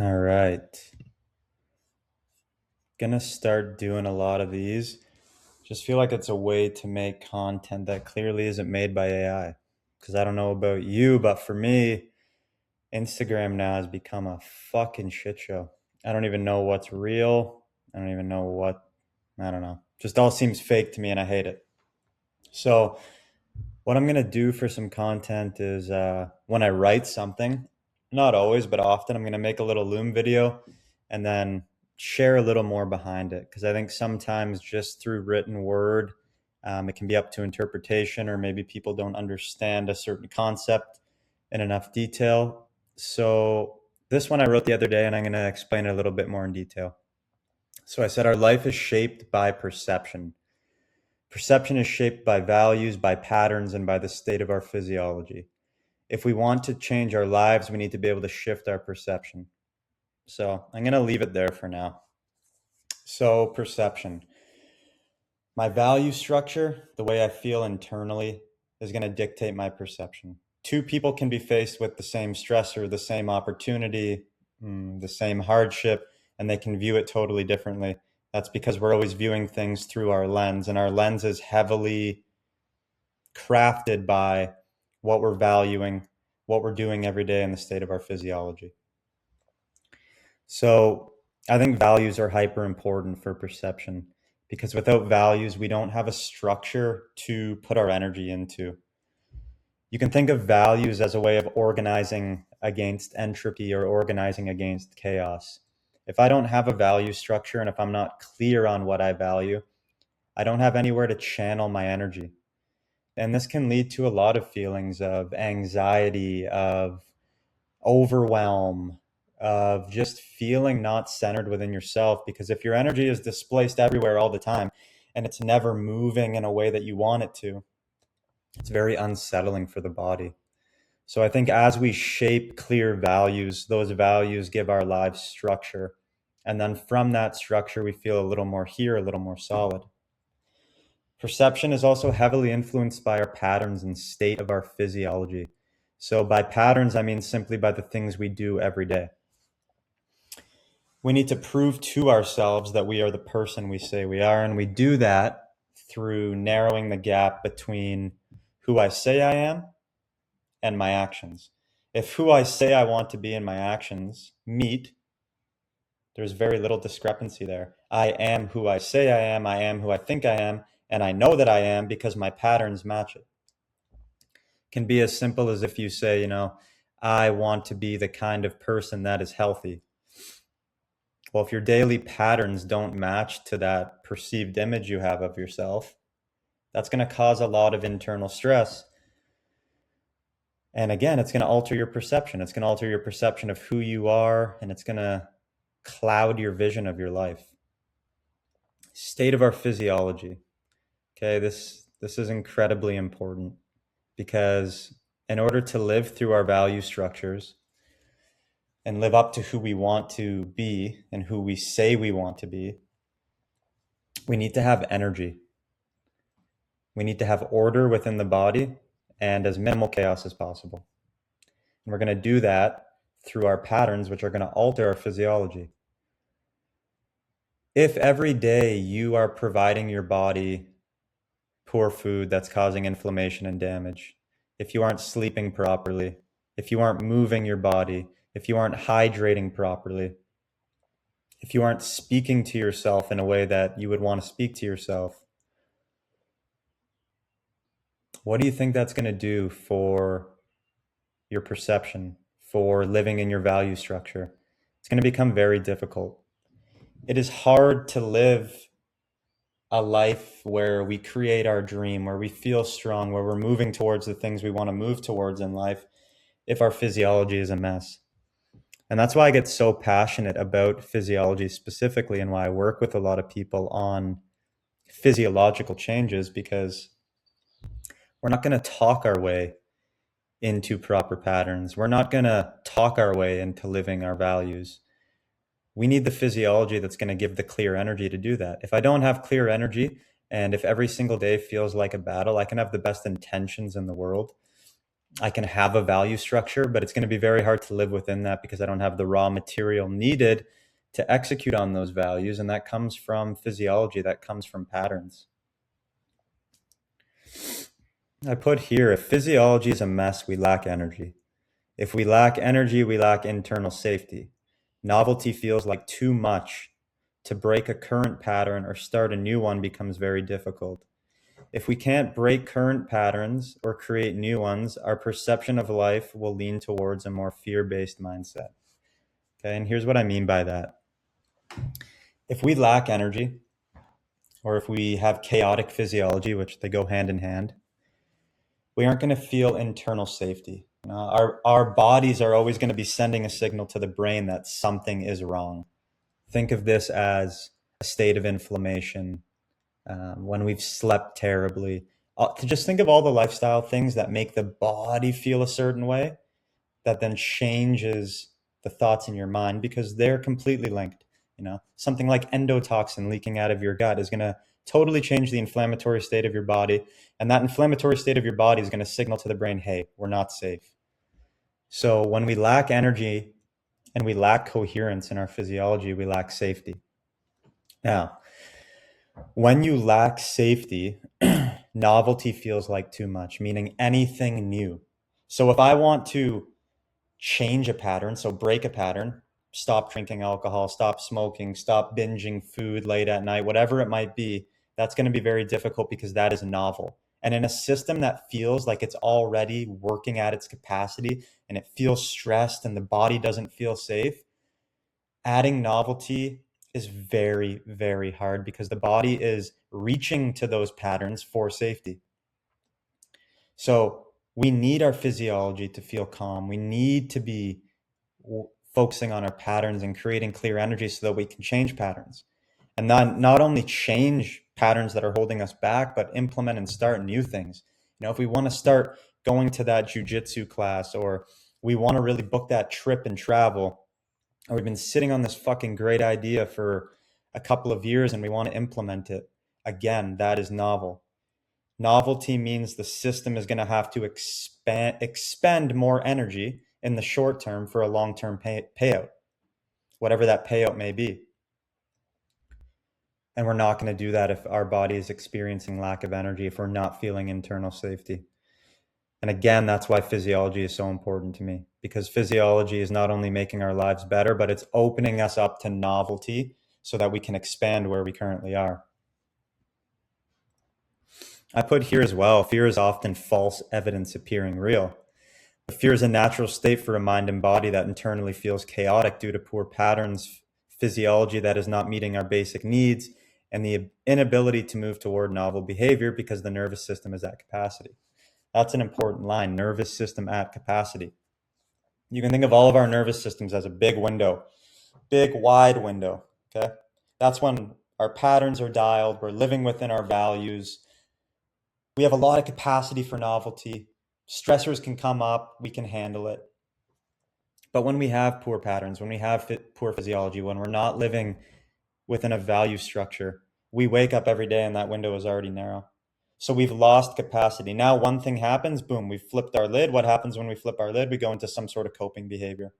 All right. Gonna start doing a lot of these. Just feel like it's a way to make content that clearly isn't made by AI. Because I don't know about you, but for me, Instagram now has become a fucking shit show. I don't even know what's real. I don't even know I don't know. Just all seems fake to me and I hate it. So, what I'm gonna do for some content is when I write something, not always, but often, I'm gonna make a little Loom video and then share a little more behind it. Because I think sometimes just through written word, it can be up to interpretation, or maybe people don't understand a certain concept in enough detail. So, this one I wrote the other day, and I'm gonna explain it a little bit more in detail. So, I said, our life is shaped by perception. Perception is shaped by values, by patterns, and by the state of our physiology. If we want to change our lives, we need to be able to shift our perception. So I'm going to leave it there for now. So, perception. My value structure, the way I feel internally, is going to dictate my perception. Two people can be faced with the same stressor, the same opportunity, the same hardship, and they can view it totally differently. That's because we're always viewing things through our lens, and our lens is heavily crafted by what we're valuing, what we're doing every day, and the state of our physiology. So I think values are hyper important for perception because without values, we don't have a structure to put our energy into. You can think of values as a way of organizing against entropy or organizing against chaos. If I don't have a value structure and if I'm not clear on what I value, I don't have anywhere to channel my energy. And this can lead to a lot of feelings of anxiety, of overwhelm, of just feeling not centered within yourself. Because if your energy is displaced everywhere all the time and it's never moving in a way that you want it to, it's very unsettling for the body. So I think as we shape clear values, those values give our lives structure. And then from that structure, we feel a little more here, a little more solid. Perception is also heavily influenced by our patterns and state of our physiology. So, by patterns, I mean simply by the things we do every day. We need to prove to ourselves that we are the person we say we are, and we do that through narrowing the gap between who I say I am and my actions. If who I say I want to be and my actions meet, there's very little discrepancy there. I am who I say I am who I think I am, and I know that I am because my patterns match it. Can be as simple as if you say, I want to be the kind of person that is healthy. Well, if your daily patterns don't match to that perceived image you have of yourself, that's going to cause a lot of internal stress. And again, it's going to alter your perception. It's going to alter your perception of who you are, and it's going to cloud your vision of your life. State of our physiology. Okay, this is incredibly important because in order to live through our value structures and live up to who we want to be and who we say we want to be, we need to have energy. We need to have order within the body and as minimal chaos as possible. And we're going to do that through our patterns, which are going to alter our physiology. If every day you are providing your body poor food that's causing inflammation and damage, if you aren't sleeping properly, if you aren't moving your body, if you aren't hydrating properly, if you aren't speaking to yourself in a way that you would want to speak to yourself, what do you think that's going to do for your perception, for living in your value structure? It's going to become very difficult. It is hard to live a life where we create our dream, where we feel strong, where we're moving towards the things we want to move towards in life if our physiology is a mess. And that's why I get so passionate about physiology specifically and why I work with a lot of people on physiological changes, because we're not going to talk our way into proper patterns. We're not going to talk our way into living our values. We need the physiology that's going to give the clear energy to do that. If I don't have clear energy, and if every single day feels like a battle, I can have the best intentions in the world. I can have a value structure, but it's going to be very hard to live within that because I don't have the raw material needed to execute on those values. And that comes from physiology, that comes from patterns. I put here, if physiology is a mess, we lack energy. If we lack energy, we lack internal safety. Novelty feels like too much. To break a current pattern or start a new one becomes very difficult. If we can't break current patterns or create new ones, our perception of life will lean towards a more fear-based mindset. Okay, and here's what I mean by that. If we lack energy, or if we have chaotic physiology, which they go hand in hand, we aren't going to feel internal safety. Our bodies are always going to be sending a signal to the brain that something is wrong. Think of this as a state of inflammation, when we've slept terribly. To just think of all the lifestyle things that make the body feel a certain way, that then changes the thoughts in your mind because they're completely linked. Something like endotoxin leaking out of your gut is going to totally change the inflammatory state of your body. And that inflammatory state of your body is going to signal to the brain, hey, we're not safe. So when we lack energy and we lack coherence in our physiology, we lack safety. Now, when you lack safety, novelty feels like too much, meaning anything new. So if I want to change a pattern, so break a pattern, stop drinking alcohol, stop smoking, stop binging food late at night, whatever it might be, that's going to be very difficult because that is novel. And in a system that feels like it's already working at its capacity and it feels stressed and the body doesn't feel safe, adding novelty is very, very hard because the body is reaching to those patterns for safety. So we need our physiology to feel calm. We need to be focusing on our patterns and creating clear energy so that we can change patterns. And not only change patterns that are holding us back, but implement and start new things. If we want to start going to that jujitsu class, or we want to really book that trip and travel, or we've been sitting on this fucking great idea for a couple of years and we want to implement it, again, that is novel. Novelty means the system is going to have to expend more energy in the short term for a long-term payout, whatever that payout may be. And we're not going to do that if our body is experiencing lack of energy, if we're not feeling internal safety. And again, that's why physiology is so important to me, because physiology is not only making our lives better, but it's opening us up to novelty so that we can expand where we currently are. I put here as well, fear is often false evidence appearing real. Fear is a natural state for a mind and body that internally feels chaotic due to poor patterns, physiology that is not meeting our basic needs, and the inability to move toward novel behavior because the nervous system is at capacity. That's an important line, nervous system at capacity. You can think of all of our nervous systems as a big window, big wide window, okay? That's when our patterns are dialed, we're living within our values. We have a lot of capacity for novelty. Stressors can come up, we can handle it. But when we have poor patterns, when we have poor physiology, when we're not living within a value structure, we wake up every day and that window is already narrow. So we've lost capacity. Now one thing happens, boom, we've flipped our lid. What happens when we flip our lid? We go into some sort of coping behavior.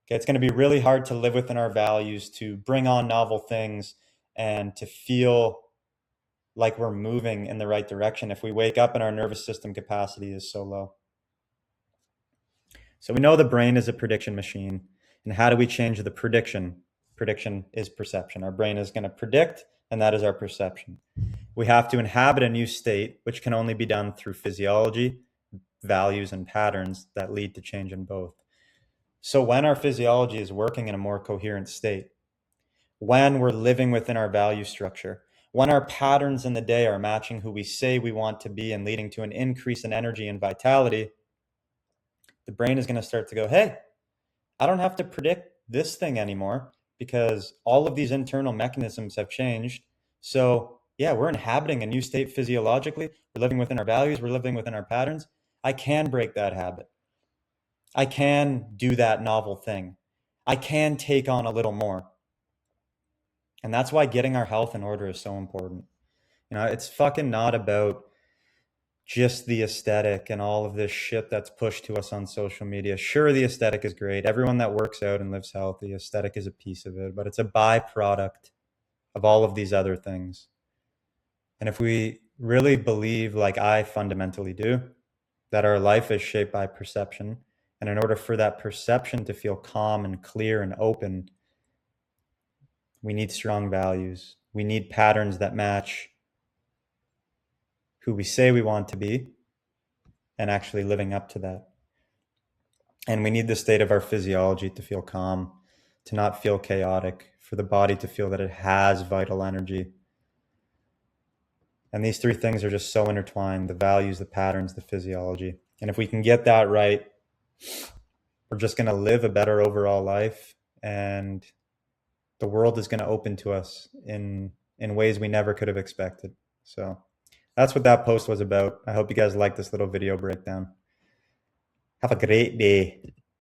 Okay, it's going to be really hard to live within our values, to bring on novel things, and to feel like we're moving in the right direction if we wake up and our nervous system capacity is so low. So we know the brain is a prediction machine. And how do we change the prediction? Prediction is perception. Our brain is going to predict, and that is our perception. We have to inhabit a new state, which can only be done through physiology, values, and patterns that lead to change in both. So when our physiology is working in a more coherent state, when we're living within our value structure, when our patterns in the day are matching who we say we want to be and leading to an increase in energy and vitality, the brain is going to start to go, hey, I don't have to predict this thing anymore because all of these internal mechanisms have changed. So yeah, we're inhabiting a new state physiologically. We're living within our values. We're living within our patterns. I can break that habit. I can do that novel thing. I can take on a little more. And that's why getting our health in order is so important. It's fucking not about just the aesthetic and all of this shit that's pushed to us on social media. Sure, the aesthetic is great. Everyone that works out and lives healthy, aesthetic is a piece of it, but it's a byproduct of all of these other things. And if we really believe, like I fundamentally do, that our life is shaped by perception, and in order for that perception to feel calm and clear and open, we need strong values. We need patterns that match who we say we want to be and actually living up to that. And we need the state of our physiology to feel calm, to not feel chaotic, for the body to feel that it has vital energy. And these three things are just so intertwined: the values, the patterns, the physiology. And if we can get that right, we're just going to live a better overall life, and the world is going to open to us in ways we never could have expected. So that's what that post was about. I hope you guys liked this little video breakdown. Have a great day.